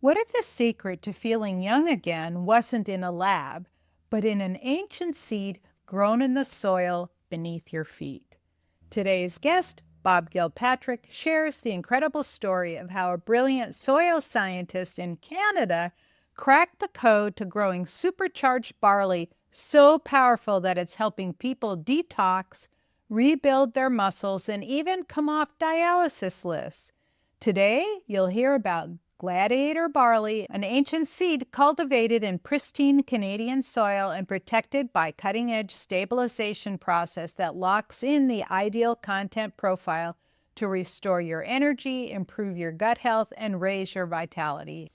What if the secret to feeling young again wasn't in a lab, but in an ancient seed grown in the soil beneath your feet? Today's guest, Bob Gilpatrick, shares the incredible story of how a brilliant soil scientist in Canada cracked the code to growing supercharged barley so powerful that it's helping people detox, rebuild their muscles, and even come off dialysis lists. Today, you'll hear about Gladiator Barley, an ancient seed cultivated in pristine Canadian soil and protected by cutting-edge stabilization process that locks in the ideal content profile to restore your energy, improve your gut health, and raise your vitality.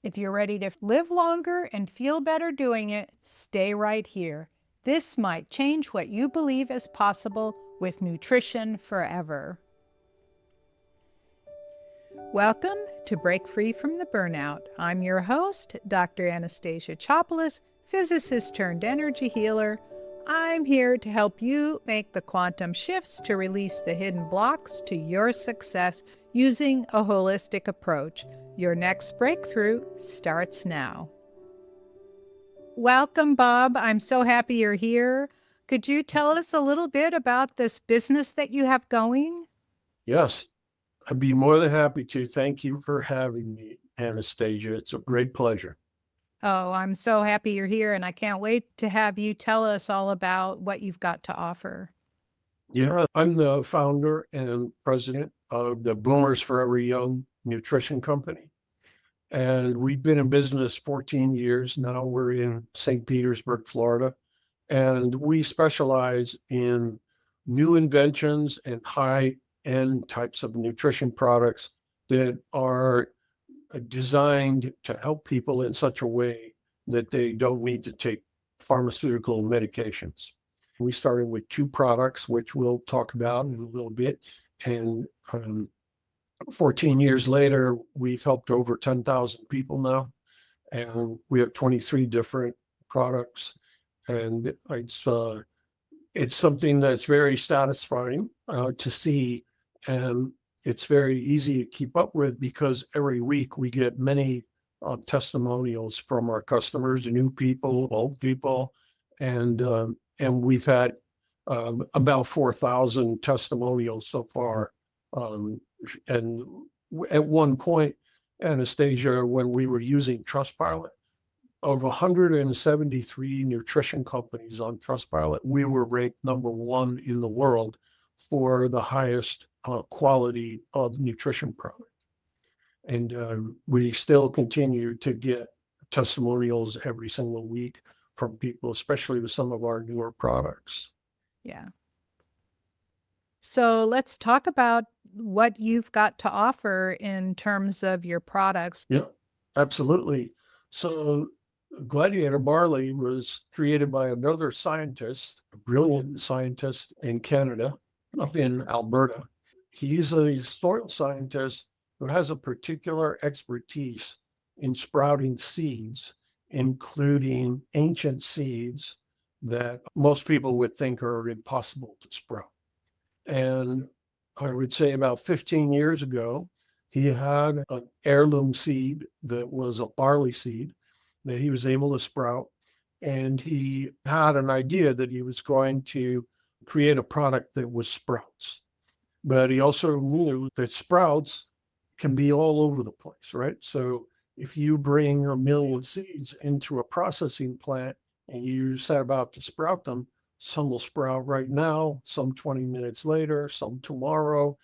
If you're ready to live longer and feel better doing it, stay right here. This might change what you believe is possible with nutrition forever. Welcome to Break Free from the Burnout. I'm your host, Dr. Anastasia Chopelas, physicist turned energy healer. I'm here to help you make the quantum shifts to release the hidden blocks to your success using a holistic approach. Your next breakthrough starts now. Welcome, Bob. I'm so happy you're here. Could you tell us a little bit about this business that you have going? Yes, I'd be more than happy to. Thank you for having me, Anastasia. It's a great pleasure. Oh, I'm so happy you're here, and I can't wait to have you tell us all about what you've got to offer. Yeah, I'm the founder and president of the Boomers Forever Young Nutrition Company. And we've been in business 14 years now. We're in St. Petersburg, Florida. And we specialize in new inventions and high-end types of nutrition products that are designed to help people in such a way that they don't need to take pharmaceutical medications. We started with two products, which we'll talk about in a little bit. And 14 years later, we've helped over 10,000 people now. And we have 23 different products. And it's something that's very satisfying to see. And it's very easy to keep up with because every week we get many testimonials from our customers, new people, old people, and we've had about 4,000 testimonials so far. And at one point, Anastasia, when we were using Trustpilot, of 173 nutrition companies on Trustpilot, we were ranked number one in the world for the highest quality of nutrition product. And we still continue to get testimonials every single week from people, especially with some of our newer products. Yeah. So let's talk about what you've got to offer in terms of your products. Yeah, absolutely. So Gladiator Barley was created by another scientist, a brilliant scientist in Canada, up in Alberta. He's a soil scientist who has a particular expertise in sprouting seeds, including ancient seeds that most people would think are impossible to sprout. And I would say about 15 years ago, he had an heirloom seed that was a barley seed that he was able to sprout. And he had an idea that he was going to create a product that was sprouts. But he also knew that sprouts can be all over the place, right? So if you bring a million seeds into a processing plant and you set about to sprout them, some will sprout right now, some 20 minutes later, some tomorrow.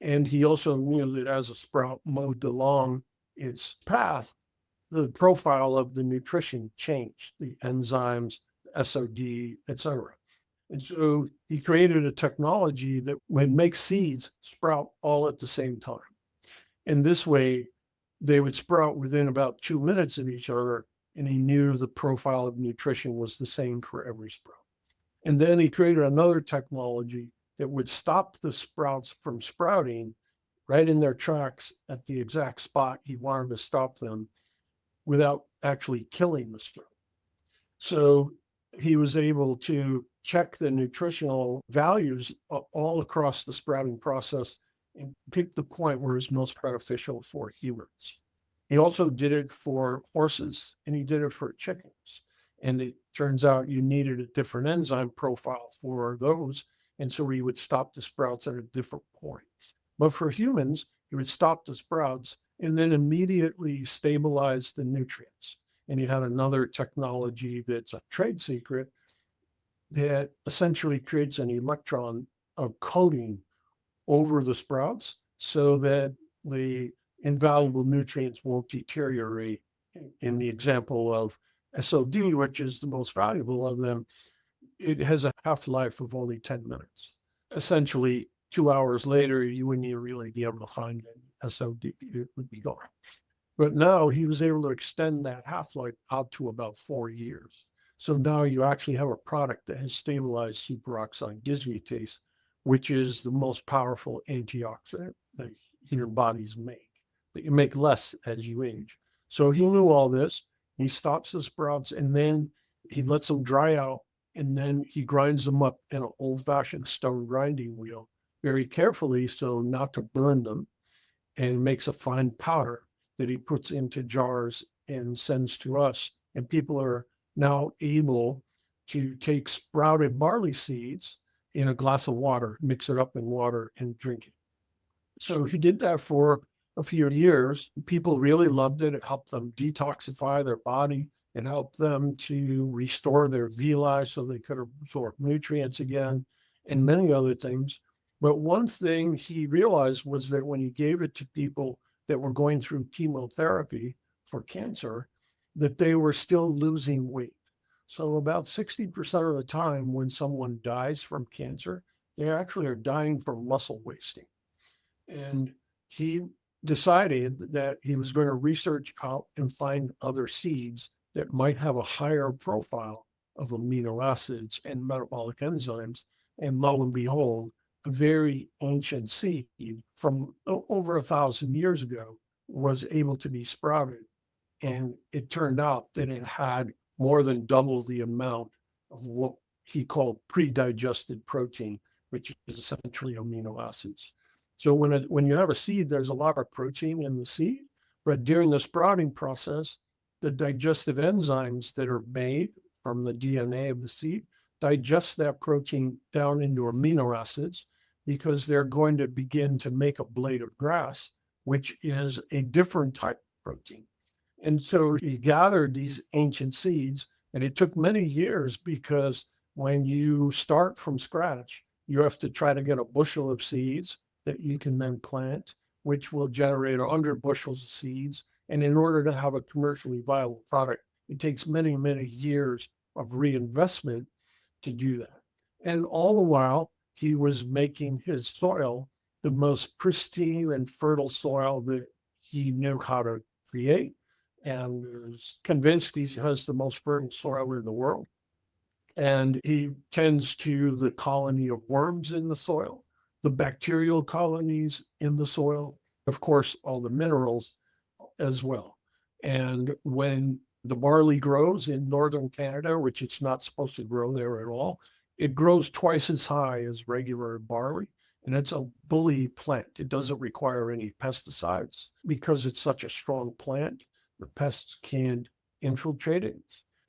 And he also knew that as a sprout moved along its path, the profile of the nutrition changed, the enzymes, the SOD, et cetera. And so he created a technology that would make seeds sprout all at the same time. And this way, they would sprout within about 2 minutes of each other, and he knew the profile of nutrition was the same for every sprout. And then he created another technology that would stop the sprouts from sprouting right in their tracks at the exact spot he wanted to stop them without actually killing the sprout. So he was able to check the nutritional values all across the sprouting process and pick the point where it's most beneficial for humans. He also did it for horses and he did it for chickens. And it turns out you needed a different enzyme profile for those. And so he would stop the sprouts at a different point. But for humans, he would stop the sprouts and then immediately stabilize the nutrients. And he had another technology that's a trade secret that essentially creates an electron of coating over the sprouts so that the invaluable nutrients won't deteriorate. In the example of SOD, which is the most valuable of them, it has a half-life of only 10 minutes. Essentially, 2 hours later, you wouldn't even really be able to find it. SOD, it would be gone. But now he was able to extend that half-life out to about 4 years. So now you actually have a product that has stabilized superoxide dismutase, which is the most powerful antioxidant that your bodies make, but you make less as you age. So he knew all this. He stops the sprouts and then he lets them dry out and then he grinds them up in an old-fashioned stone grinding wheel very carefully so not to burn them, and makes a fine powder that he puts into jars and sends to us. And people are now able to take sprouted barley seeds in a glass of water, mix it up in water, and drink it. So he did that for a few years. People really loved it. It helped them detoxify their body. It helped them to restore their villi so they could absorb nutrients again, and many other things. But one thing he realized was that when he gave it to people that were going through chemotherapy for cancer, that they were still losing weight. So about 60% of the time when someone dies from cancer, they actually are dying from muscle wasting. And he decided that he was going to research out and find other seeds that might have a higher profile of amino acids and metabolic enzymes. And lo and behold, a very ancient seed from over 1,000 years ago was able to be sprouted. And it turned out that it had more than double the amount of what he called pre-digested protein, which is essentially amino acids. So when you have a seed, there's a lot of protein in the seed, but during the sprouting process, the digestive enzymes that are made from the DNA of the seed digest that protein down into amino acids because they're going to begin to make a blade of grass, which is a different type of protein. And so he gathered these ancient seeds, and it took many years because when you start from scratch, you have to try to get a bushel of seeds that you can then plant, which will generate 100 bushels of seeds. And in order to have a commercially viable product, it takes many, many years of reinvestment to do that. And all the while, he was making his soil the most pristine and fertile soil that he knew how to create, and is convinced he has the most fertile soil in the world. And he tends to the colony of worms in the soil, the bacterial colonies in the soil, of course, all the minerals as well. And when the barley grows in northern Canada, which it's not supposed to grow there at all, it grows twice as high as regular barley. And it's a bully plant. It doesn't require any pesticides because it's such a strong plant. The pests can't infiltrate it,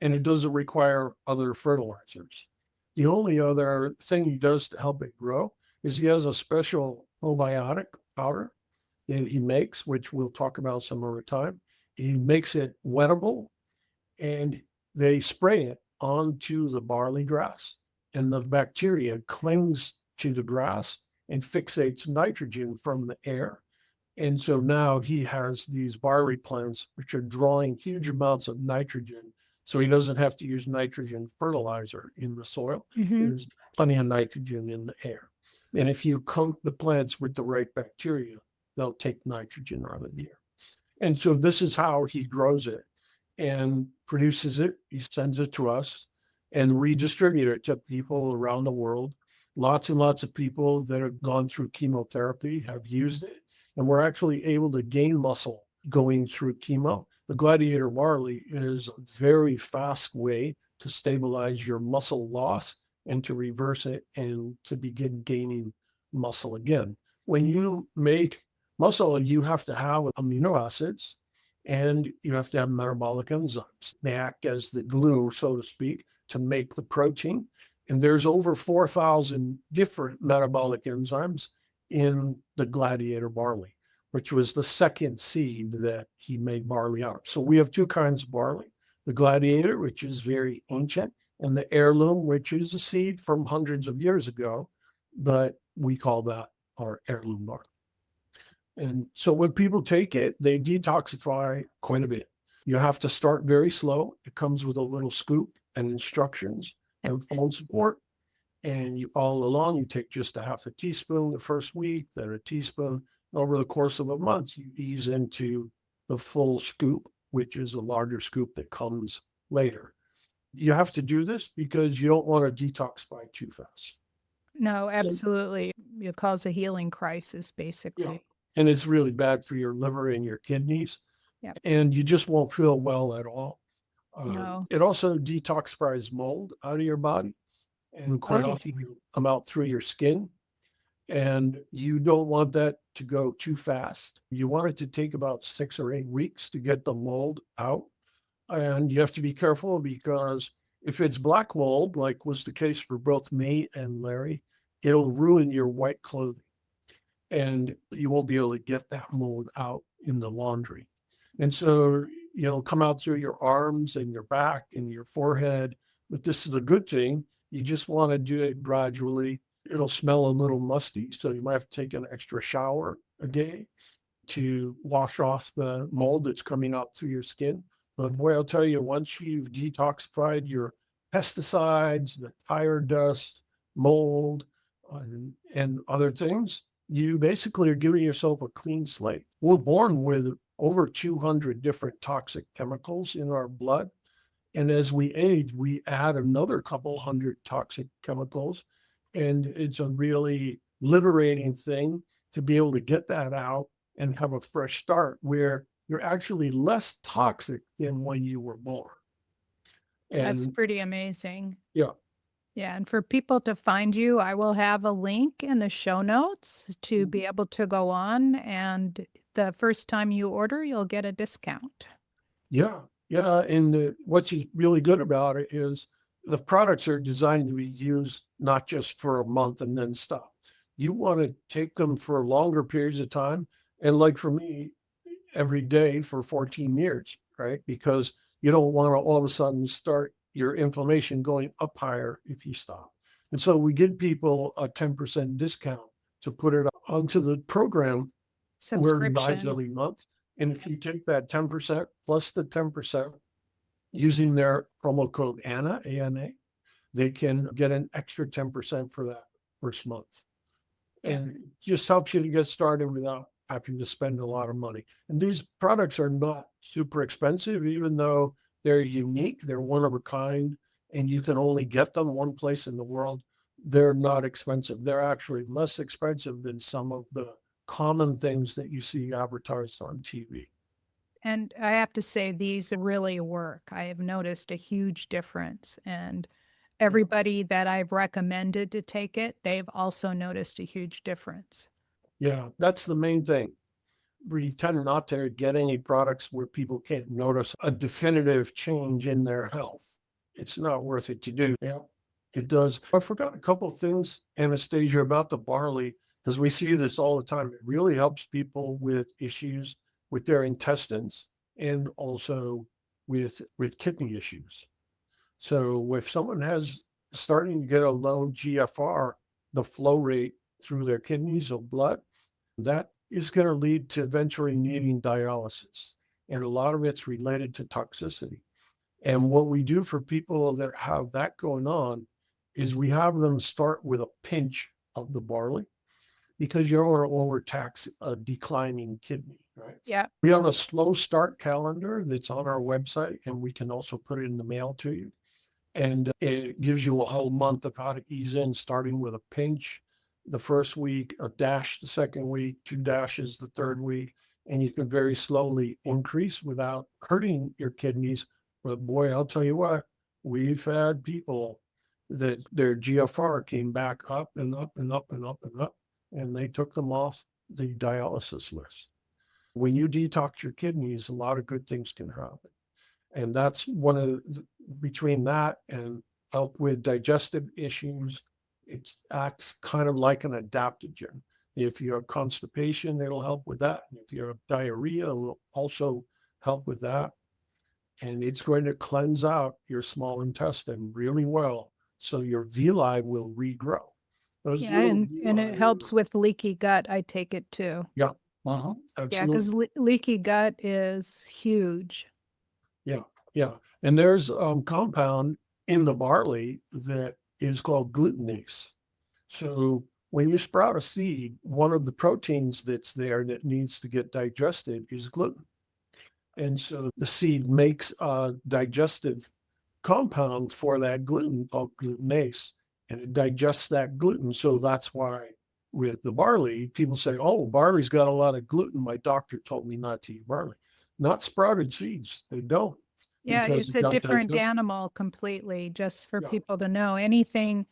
and it doesn't require other fertilizers. The only other thing he does to help it grow is he has a special probiotic powder that he makes, which we'll talk about some other time. He makes it wettable and they spray it onto the barley grass, and the bacteria clings to the grass and fixates nitrogen from the air. And so now he has these barley plants which are drawing huge amounts of nitrogen. So he doesn't have to use nitrogen fertilizer in the soil. Mm-hmm. There's plenty of nitrogen in the air. And if you coat the plants with the right bacteria, they'll take nitrogen out of the air. And so this is how he grows it and produces it. He sends it to us and redistribute it to people around the world. Lots and lots of people that have gone through chemotherapy have used it. And we're actually able to gain muscle going through chemo. The Gladiator Barley is a very fast way to stabilize your muscle loss and to reverse it and to begin gaining muscle again. When you make muscle, you have to have amino acids. And you have to have metabolic enzymes. They act as the glue, so to speak, to make the protein. And there's over 4,000 different metabolic enzymes in the Gladiator barley, which was the second seed that he made barley out of. So we have two kinds of barley, the Gladiator, which is very ancient, and the heirloom, which is a seed from hundreds of years ago, but we call that our heirloom barley. And so when people take it, they detoxify quite a bit. You have to start very slow. It comes with a little scoop and instructions and phone support. And you follow along, you take just a half a teaspoon the first week, then a teaspoon. Over the course of a month, you ease into the full scoop, which is a larger scoop that comes later. You have to do this because you don't want to detoxify too fast. No, So, absolutely. It cause a healing crisis, yeah. basically. And it's really bad for your liver and your kidneys. Yep. And you just won't feel well at all. No. It also detoxifies mold out of your body, and quite Oh, often will come out through your skin. And you don't want that to go too fast. You want it to take about 6 or 8 weeks to get the mold out. And you have to be careful because if it's black mold, like was the case for both me and Larry, it'll ruin your white clothing and you won't be able to get that mold out in the laundry. And so it'll come out through your arms and your back and your forehead. But this is a good thing. You just want to do it gradually. It'll smell a little musty. So you might have to take an extra shower a day to wash off the mold that's coming out through your skin. But boy, I'll tell you, once you've detoxified your pesticides, the tire dust, mold, and other things, you basically are giving yourself a clean slate. We're born with over 200 different toxic chemicals in our blood. And as we age, we add another couple hundred toxic chemicals. And it's a really liberating thing to be able to get that out and have a fresh start where you're actually less toxic than when you were born. that's And pretty amazing. yeah, Yeah, and for people to find you, I will have a link in the show notes to be able to go on. And the first time you order, you'll get a discount. yeah, yeah. And what's really good about it is the products are designed to be used not just for a month and then stop. You want to take them for longer periods of time. And like for me, every day for 14 years, right? Because you don't want to all of a sudden start your inflammation going up higher if you stop. And so we give people a 10% discount to put it onto the program where it buys Subscription. every month. And if you take that 10% plus the 10% using their promo code ANA, ANA, they can get an extra 10% for that first month. Yeah. And it just helps you to get started without having to spend a lot of money. And these products are not super expensive, even though they're unique, they're one of a kind, and you can only get them one place in the world. They're not expensive. They're actually less expensive than some of the common things that you see advertised on TV. And I have to say, these really work. I have noticed a huge difference. And everybody that I've recommended to take it, they've also noticed a huge difference. Yeah, that's the main thing. We tend not to get any products where people can't notice a definitive change in their health. It's not worth it to do. Yeah, it does. I forgot a couple of things, Anastasia, about the barley, because we see this all the time. It really helps people with issues with their intestines and also with kidney issues. So if someone has starting to get a low GFR, the flow rate through their kidneys of blood, that is going to lead to eventually needing dialysis. And a lot of it's related to toxicity. And what we do for people that have that going on is we have them start with a pinch of the barley because you don't want to overtax a declining kidney, right? Yeah. We have a slow start calendar that's on our website, and we can also put it in the mail to you. And it gives you a whole month of how to ease in, starting with a pinch the first week, a dash the second week, 2 dashes the third week, and you can very slowly increase without hurting your kidneys. But boy, I'll tell you what, we've had people that their GFR came back up and up and up and up and up, and they took them off the dialysis list. When you detox your kidneys, a lot of good things can happen. And that's one of between that and help with digestive issues, it acts kind of like an adaptogen. If you have constipation, it'll help with that. If you have diarrhea, it will also help with that. And it's going to cleanse out your small intestine really well. So your villi will regrow. Those Yeah, little and it villi helps are, with leaky gut, I take it too. yeah, Yeah, because absolutely. leaky gut is huge. Yeah, yeah. And there's compound in the barley that is called glutenase. So when you sprout a seed, one of the proteins that's there that needs to get digested is gluten. And so the seed makes a digestive compound for that gluten called glutenase, and it digests that gluten. So that's why with the barley, people say, oh, barley's got a lot of gluten. My doctor told me not to eat barley. Not sprouted seeds, they don't Yeah, because it's it a got different digested. animal completely, just for Yeah, people to know. Anything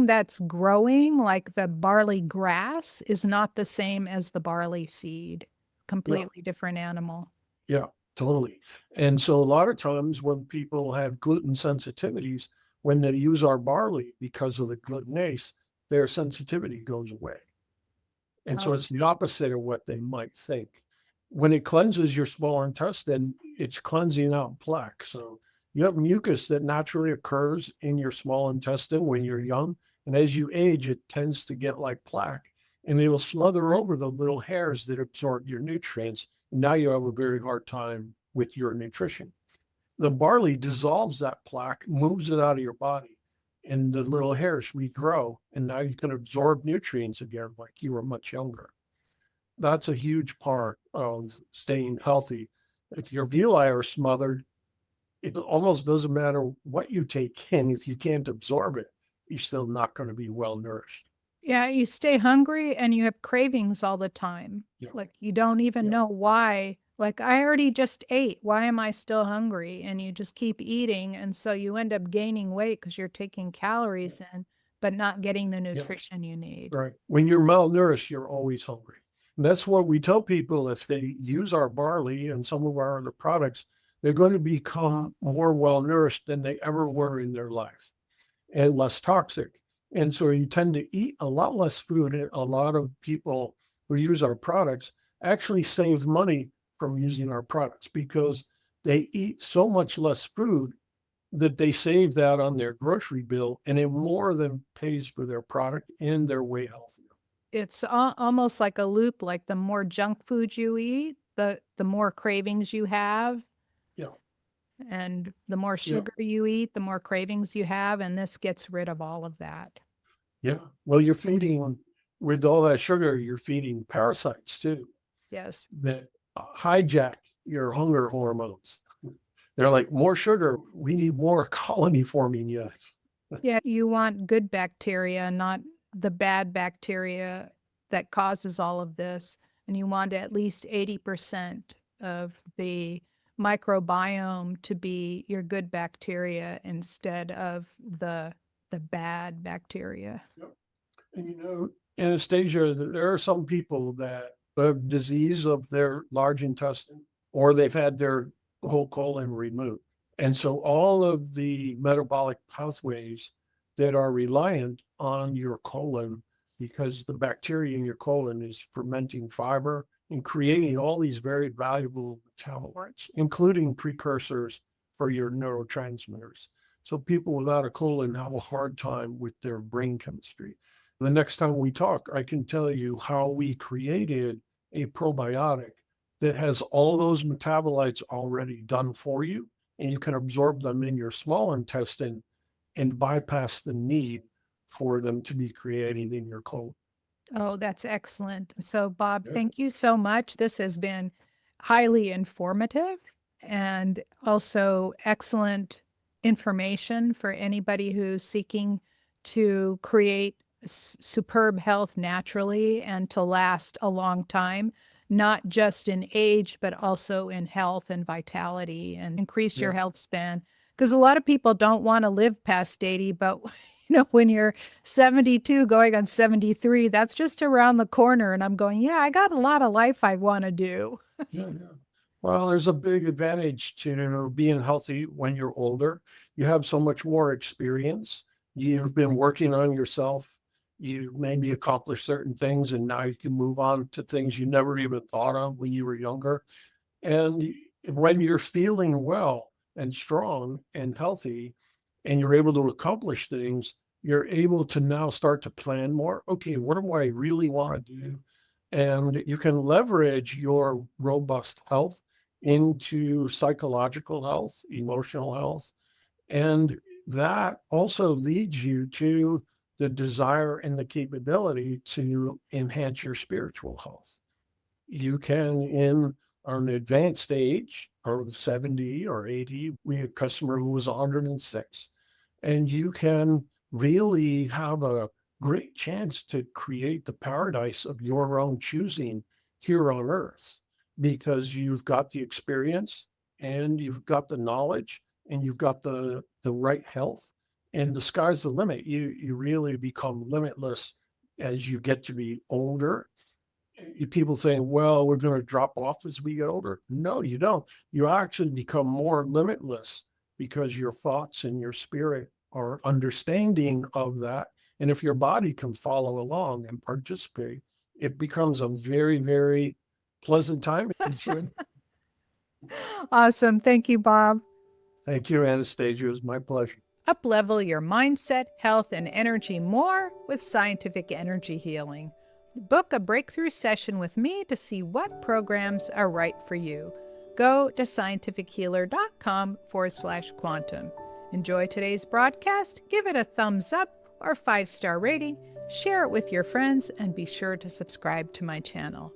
that's growing, like the barley grass, is not the same as the barley seed. yeah, Completely different animal. yeah, totally. And so a lot of times when people have gluten sensitivities, when they use our barley because of the glutenase, their sensitivity goes away. And so Oh, it's the opposite of what they might think. When it cleanses your small intestine, it's cleansing out plaque. So you have mucus that naturally occurs in your small intestine when you're young. And as you age, it tends to get like plaque and it'll smother over the little hairs that absorb your nutrients. Now you have a very hard time with your nutrition. The barley dissolves that plaque, moves it out of your body, and the little hairs regrow. And now you can absorb nutrients again like you were much younger. That's a huge part of staying healthy. If your villi are smothered, it almost doesn't matter what you take in. If you can't absorb it, you're still not going to be well nourished. yeah, you stay hungry and you have cravings all the time. Yeah. Like you don't even Yeah. know why. Like I already just ate. Why am I still hungry? And you just keep eating. And so you end up gaining weight because you're taking calories in, but not getting the Yeah. nutrition you need. Right. When you're malnourished, you're always hungry. And that's what we tell people if they use our barley and some of our other products, they're going to become more well nourished than they ever were in their life and less toxic. And so you tend to eat a lot less food. And a lot of people who use our products actually save money from using our products because they eat so much less food that they save that on their grocery bill and it more than pays for their product and they're way healthier. It's almost like a loop. Like the more junk food you eat, the more cravings you have, Yeah. and the more Yeah. sugar you eat, the more cravings you have. And this gets rid of all of that. Yeah. Well, you're feeding with all that sugar, you're feeding parasites too Yes. that hijack your hunger hormones. They're like, more sugar. We need more colony forming units. Yeah, you want good bacteria, not the bad bacteria that causes all of this. And you want at least 80% of the microbiome to be your good bacteria instead of the bad bacteria. Yep. And Anastasia, there are some people that have disease of their large intestine or they've had their whole colon removed. And so all of the metabolic pathways that are reliant on your colon, because the bacteria in your colon is fermenting fiber and creating all these very valuable metabolites, including precursors for your neurotransmitters. So people without a colon have a hard time with their brain chemistry. The next time we talk, I can tell you how we created a probiotic that has all those metabolites already done for you, and you can absorb them in your small intestine and bypass the need for them to be created in your colon. Oh, that's excellent. So, Bob, Yeah. thank you so much. This has been highly informative and also excellent information for anybody who's seeking to create superb health naturally and to last a long time, not just in age, but also in health and vitality and increase your Yeah. health span. Because a lot of people don't want to live past 80, but When you're 72 going on 73, that's just around the corner. And I'm going, yeah, I got a lot of life I want to do. Yeah, yeah. Well, there's a big advantage to being healthy when you're older. You have so much more experience. You've been working on yourself. You maybe accomplished certain things, and now you can move on to things you never even thought of when you were younger. And when you're feeling well and strong and healthy, and you're able to accomplish things, you're able to now start to plan more. Okay, what do I really want to do? And you can leverage your robust health into psychological health, emotional health. And that also leads you to the desire and the capability to enhance your spiritual health. You can, in an advanced age, or 70 or 80, we had a customer who was 106, and you can really have a great chance to create the paradise of your own choosing here on earth because you've got the experience and you've got the knowledge and you've got the right health, and the sky's the limit. You really become limitless as you get to be older. People saying, well, we're going to drop off as we get older. No, you don't. You actually become more limitless because your thoughts and your spirit are understanding of that. And if your body can follow along and participate, it becomes a very, very pleasant time. Awesome. Thank you, Bob. Thank you, Anastasia. It was my pleasure. Uplevel your mindset, health, and energy more with scientific energy healing. Book a breakthrough session with me to see what programs are right for you. Go to scientifichealer.com/quantum. Enjoy today's broadcast, give it a thumbs up or 5-star rating, share it with your friends, and be sure to subscribe to my channel.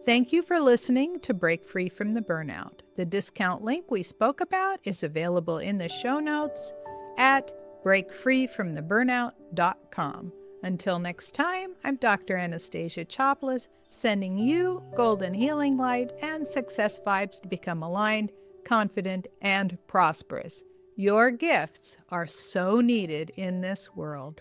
Thank you for listening to Break Free from the Burnout. The discount link we spoke about is available in the show notes at breakfreefromtheburnout.com. Until next time, I'm Dr. Anastasia Chopelas, sending you golden healing light and success vibes to become aligned, confident, and prosperous. Your gifts are so needed in this world.